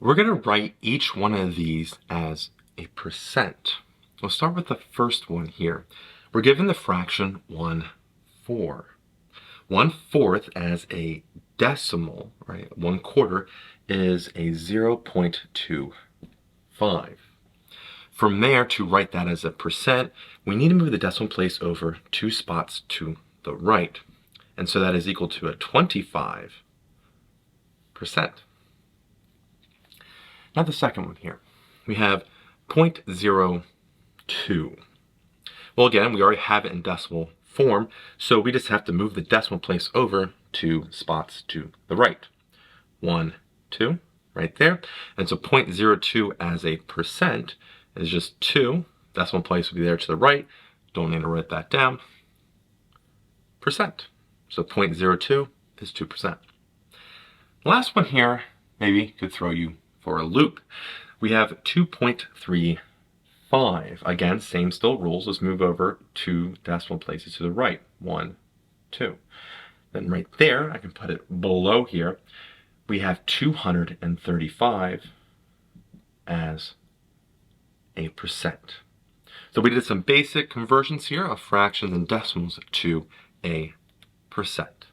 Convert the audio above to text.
We're going to write each one of these as a percent. We'll start with the first one here. We're given the fraction 1/4. 1/4 as a decimal, right? 1/4 is a 0.25. From there, to write that as a percent, we need to move the decimal place over 2 spots to the right. And so that is equal to a 25%. Now the second one here, we have 0.02. Well, again, we already have it in decimal form, so we just have to move the decimal place over 2 spots to the right. 1, 2, right there. And so 0.02 as a percent is just 2. Decimal place will be there to the right. Don't need to write that down. Percent. So 0.02 is 2%. Last one here maybe could throw you for a loop. We have 2.35. Again, same still rules. Let's move over 2 decimal places to the right. 1, 2. Then right there, I can put it below here. We have 235 as a percent. So we did some basic conversions here of fractions and decimals to a percent.